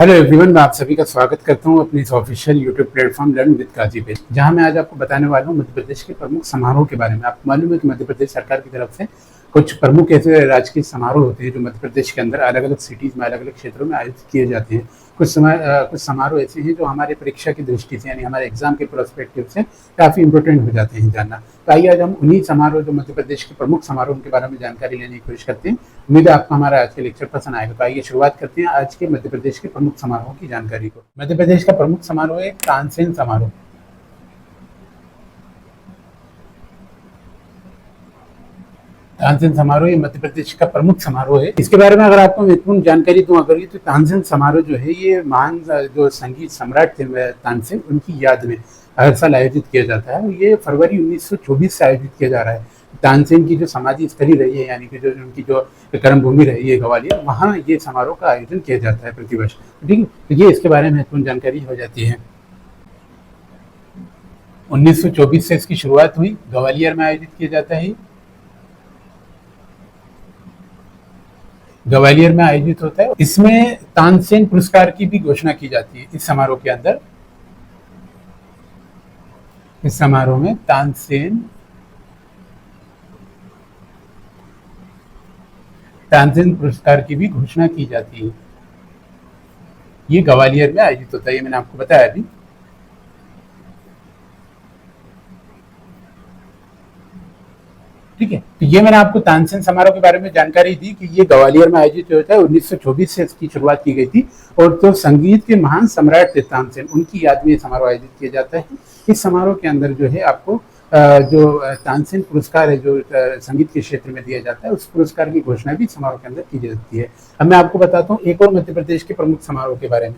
Hello everyone, मैं आप सभी का स्वागत करता हूं अपने इस official YouTube platform learn with Kazi पे, जहां मैं आज आपको बताने वाला हूं मध्य प्रदेश के प्रमुख समारोह के बारे में। आपको मालूम है कि मध्य प्रदेश सरकार की तरफ से कुछ प्रमुख ऐसे राजकीय समारोह होते हैं जो मध्य प्रदेश के अंदर अलग अलग सिटीज़ में, अलग अलग क्षेत्रों में आयोजित किए जाते हैं। कुछ समारोह ऐसे हैं जो हमारे परीक्षा की दृष्टि से, यानी हमारे एग्जाम के प्रोस्पेक्टिव से काफ़ी इंपॉर्टेंट हो जाते हैं जानना। तो आइए आज हम उन्हीं समारोह, जो मध्य प्रदेश के प्रमुख समारोह, उनके बारे में जानकारी लेने की कोशिश करते हैं। उम्मीद है आपको हमारा आज का लेक्चर पसंद आएगा। तो आइए शुरुआत करते हैं आज के मध्य प्रदेश के प्रमुख समारोह की जानकारी को। मध्य प्रदेश का प्रमुख समारोह है तानसेन समारोह। तानसेन समारोह ये मध्य प्रदेश का प्रमुख समारोह है। इसके बारे में अगर आपको महत्वपूर्ण जानकारी दूं अगर, तो तानसेन समारोह जो है ये महान जो संगीत सम्राट थे तानसेन, उनकी याद में हर साल आयोजित किया जाता है। ये फरवरी 1924 से आयोजित किया जा रहा है। तानसेन की जो समाधि स्थली रही है, यानी कि जो उनकी जो कर्मभूमि रही है ग्वालियर, वहाँ ये समारोह का आयोजन किया जाता है प्रतिवर्ष। ठीक है, तो ये इसके बारे में महत्वपूर्ण जानकारी हो जाती है। 1924 से इसकी शुरुआत हुई, ग्वालियर में आयोजित किया जाता है। ग्वालियर में आयोजित होता है। इसमें तानसेन पुरस्कार की भी घोषणा की जाती है। इस समारोह के अंदर, इस समारोह में तानसेन पुरस्कार की भी घोषणा की जाती है। ये ग्वालियर में आयोजित होता है, ये मैंने आपको बताया अभी। ठीक है, तो ये मैंने आपको तानसेन समारोह के बारे में जानकारी दी कि ये ग्वालियर में आयोजित होता है। 1924 से इसकी शुरुआत की गई थी और तो संगीत के महान सम्राट थे तानसेन, उनकी याद में ये समारोह आयोजित किया जाता है। इस समारोह के अंदर जो है आपको जो तानसेन पुरस्कार है, जो संगीत के क्षेत्र में दिया जाता है, उस पुरस्कार की घोषणा भी समारोह के अंदर की जाती है। अब मैं आपको बताता हूँ एक और मध्य प्रदेश के प्रमुख समारोह के बारे में।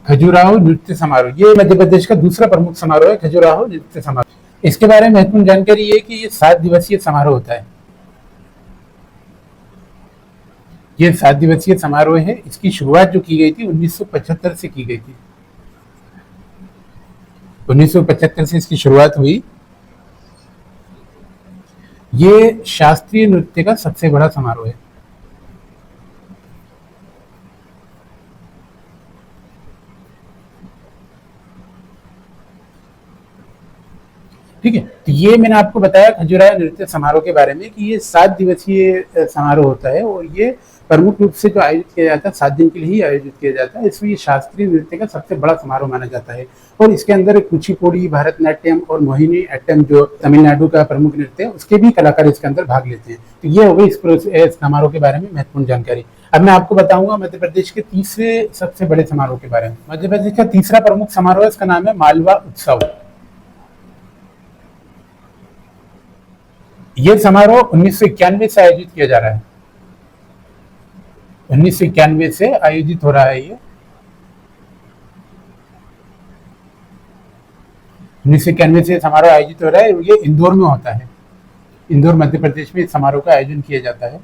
खजुराहो नृत्य समारोह, ये मध्य प्रदेश का दूसरा प्रमुख समारोह है, खजुराहो नृत्य समारोह। इसके बारे में महत्वपूर्ण जानकारी ये कि ये 7 दिवसीय समारोह होता है। ये 7 दिवसीय समारोह है। इसकी शुरुआत जो की गई थी 1975 से की गई थी। 1975 से इसकी शुरुआत हुई। ये शास्त्रीय नृत्य का सबसे बड़ा समारोह है। ठीक है, तो ये मैंने आपको बताया खजुराहो नृत्य समारोह के बारे में कि ये 7 दिवसीय समारोह होता है और ये प्रमुख रूप से जो आयोजित किया जाता है 7 दिन के लिए ही आयोजित किया जाता है। इसमें ये शास्त्रीय नृत्य का सबसे बड़ा समारोह माना जाता है और इसके अंदर कुचिपुड़ी, भरतनाट्यम और मोहिनी अट्टम, जो तमिलनाडु का प्रमुख नृत्य है, उसके भी कलाकार इसके अंदर भाग लेते हैं। तो ये हो गई इस समारोह के बारे में महत्वपूर्ण जानकारी। अब मैं आपको बताऊंगा मध्य प्रदेश के तीसरे सबसे बड़े समारोह के बारे में। मध्य प्रदेश का तीसरा प्रमुख समारोह है, इसका नाम है मालवा उत्सव। ये समारोह 1991 से आयोजित किया जा रहा है। 1991 से आयोजित हो रहा है ये। 1991 से समारोह आयोजित हो रहा है। ये इंदौर में होता है। इंदौर मध्य प्रदेश में इस समारोह का आयोजन किया जाता है।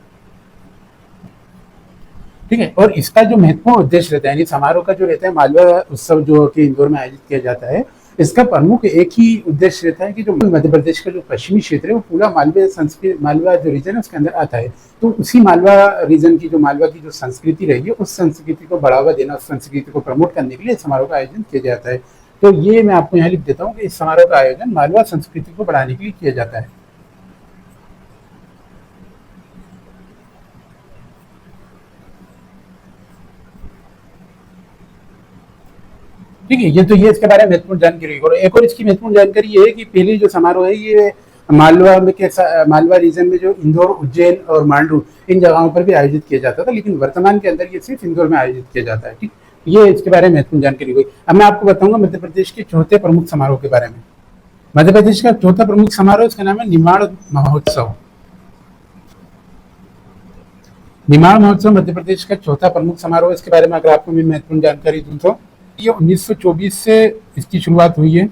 ठीक है, और इसका जो महत्वपूर्ण उद्देश्य रहता है, समारोह का जो रहता है, मालवा उत्सव जो कि इंदौर में आयोजित किया जाता है, इसका प्रमुख एक ही उद्देश्य रहता है कि जो मध्य प्रदेश का जो पश्चिमी क्षेत्र है वो पूरा मालवा संस्कृति, मालवा जो रीजन है उसके अंदर आता है। तो उसी मालवा रीजन की, जो मालवा की जो संस्कृति रही है, उस संस्कृति को बढ़ावा देना, उस संस्कृति को प्रमोट करने के लिए समारोह का आयोजन किया जाता है। तो ये मैं आपको यहाँ लिख देता हूँ कि इस समारोह का आयोजन मालवा संस्कृति को बढ़ाने के लिए किया जाता है। ठीक है, ये इसके बारे में महत्वपूर्ण जानकारी। और एक और इसकी महत्वपूर्ण जानकारी ये है कि पहले जो समारोह है ये मालवा में के मालवा रीजन में जो इंदौर, उज्जैन और मांडू, इन जगहों पर भी आयोजित किया जाता था, लेकिन वर्तमान के अंदर ये सिर्फ इंदौर में आयोजित किया जाता है। ठीक, ये इसके बारे में महत्वपूर्ण जानकारी हुई। अब मैं आपको बताऊंगा मध्य प्रदेश के चौथे प्रमुख समारोह के बारे में। मध्य प्रदेश का चौथा प्रमुख समारोह, इसका नाम है निमाड़ महोत्सव। निमाड़ महोत्सव मध्य प्रदेश का चौथा प्रमुख समारोह। इसके बारे में अगर आपको मैं महत्वपूर्ण जानकारी दूं तो ये 1924 से इसकी शुरुआत हुई है।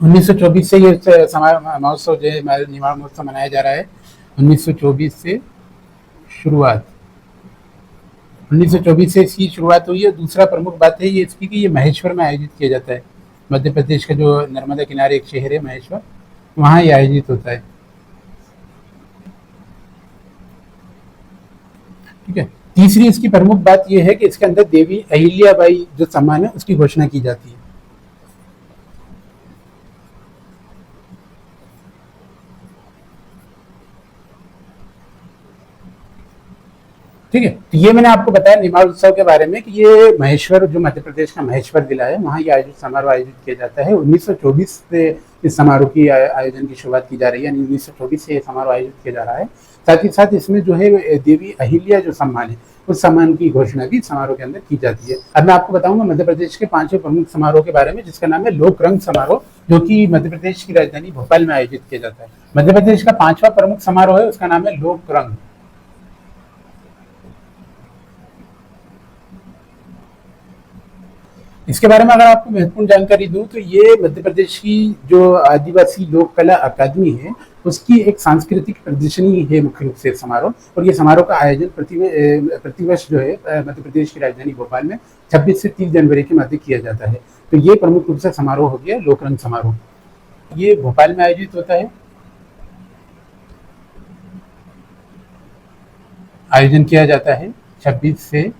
1924 से ये महोत्सव जो है, निमाड़ महोत्सव मनाया जा रहा है। 1924 से शुरुआत, 1924 से इसकी शुरुआत हुई है। दूसरा प्रमुख बात है ये इसकी कि ये महेश्वर में आयोजित किया जाता है। मध्य प्रदेश का जो नर्मदा किनारे एक शहर है महेश्वर, वहाँ ये आयोजित होता है। ठीक है। तीसरी इसकी प्रमुख बात यह है कि इसके अंदर देवी अहिल्याबाई जो सम्मान है उसकी घोषणा की जाती है। ठीक है। तो ये मैंने आपको बताया निमाड़ उत्सव के बारे में कि ये महेश्वर, जो मध्य प्रदेश का महेश्वर जिला है, वहाँ ये आयोजित समारोह आयोजित किया जाता है। 1924 से इस समारोह की आयोजन की शुरुआत की जा रही है, यानी 1924 से ये समारोह आयोजित किया जा रहा है। साथ ही साथ इसमें जो है देवी अहिल्या जो सम्मान है उस सम्मान की घोषणा भी समारोह के अंदर की जाती है। अब मैं आपको बताऊंगा मध्य प्रदेश के 5वें प्रमुख समारोह के बारे में, जिसका नाम है लोक रंग समारोह, जो कि मध्य प्रदेश की राजधानी भोपाल में आयोजित किया जाता है। मध्य प्रदेश का 5वां प्रमुख समारोह है, उसका नाम है लोक रंग। इसके बारे में अगर आपको महत्वपूर्ण जानकारी दूं तो ये मध्य प्रदेश की जो आदिवासी लोक कला अकादमी है उसकी एक सांस्कृतिक प्रदर्शनी है मुख्य रूप से समारोह। और ये समारोह का आयोजन प्रतिवर्ष जो है मध्य प्रदेश की राजधानी भोपाल में 26 से 30 जनवरी के मध्य किया जाता है। तो ये प्रमुख रूप से समारोह हो गया लोकरंग समारोह। ये भोपाल में आयोजित होता है। आयोजन किया जाता है 26 से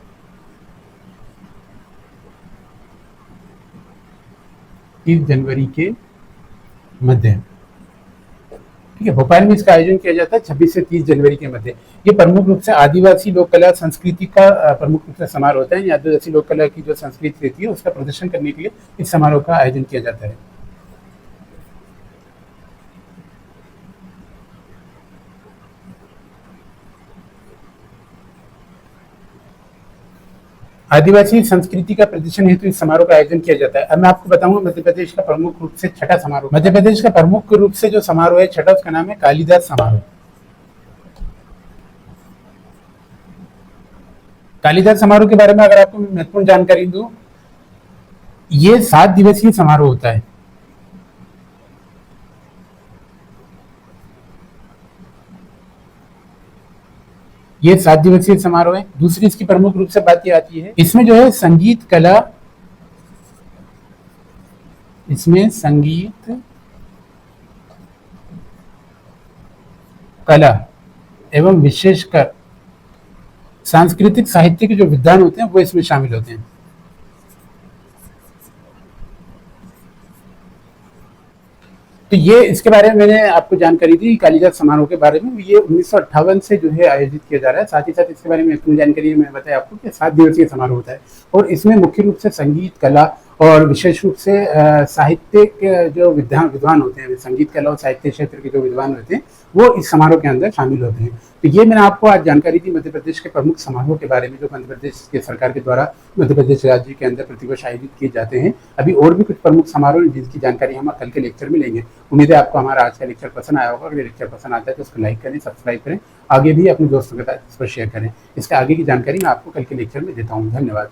30 जनवरी के मध्य। ठीक है। भोपाल में इसका आयोजन किया जाता है 26 से 30 जनवरी के मध्य। ये प्रमुख रूप से आदिवासी लोक कला संस्कृति का प्रमुख रूप से समारोह होता है। आदिवासी लोक कला की जो संस्कृति रहती है उसका प्रदर्शन करने के लिए इस समारोह का आयोजन किया जाता है। आदिवासी संस्कृति का प्रदर्शन हेतु इस समारोह का आयोजन किया जाता है। अब मैं आपको बताऊंगा मध्य प्रदेश का प्रमुख रूप से छठा समारोह। मध्य प्रदेश का प्रमुख रूप से जो समारोह है छठा, उसका नाम है कालिदास समारोह। कालिदास समारोह के बारे में अगर आपको महत्वपूर्ण जानकारी दूं, ये 7 दिवसीय समारोह होता है। ये 7 दिवसीय समारोह है। दूसरी इसकी प्रमुख रूप से बात ये आती है, इसमें जो है संगीत कला, इसमें संगीत कला एवं विशेषकर सांस्कृतिक साहित्य के जो विद्वान होते हैं वो इसमें शामिल होते हैं। तो ये इसके बारे में मैंने आपको जानकारी दी कालिदास समारोह के बारे में। ये 1958 से जो है आयोजित किया जा रहा है। साथ ही साथ इसके बारे में इतनी जानकारी मैं बताया आपको कि 7 दिवसीय समारोह होता है और इसमें मुख्य रूप से संगीत कला और विशेष रूप से साहित्य के जो विद्वान होते हैं, संगीत कला और साहित्य क्षेत्र के जो विद्वान होते हैं वो इस समारोह के अंदर शामिल होते हैं। तो ये मैंने आपको आज जानकारी दी मध्य प्रदेश के प्रमुख समारोह के बारे में, जो मध्य प्रदेश के सरकार के द्वारा मध्य प्रदेश राज्य के अंदर प्रतिवर्ष आयोजित किए जाते हैं। अभी और भी कुछ प्रमुख समारोह जिनकी जानकारी हम कल के लेक्चर में लेंगे। उम्मीद है आपको हमारा आज का लेक्चर पसंद आया होगा। अगर लेक्चर पसंद आता है तो उसको लाइक करें, सब्सक्राइब करें, आगे भी अपने दोस्तों के साथ इसको शेयर करें। इसका आगे की जानकारी मैं आपको कल के लेक्चर में देता हूँ। धन्यवाद।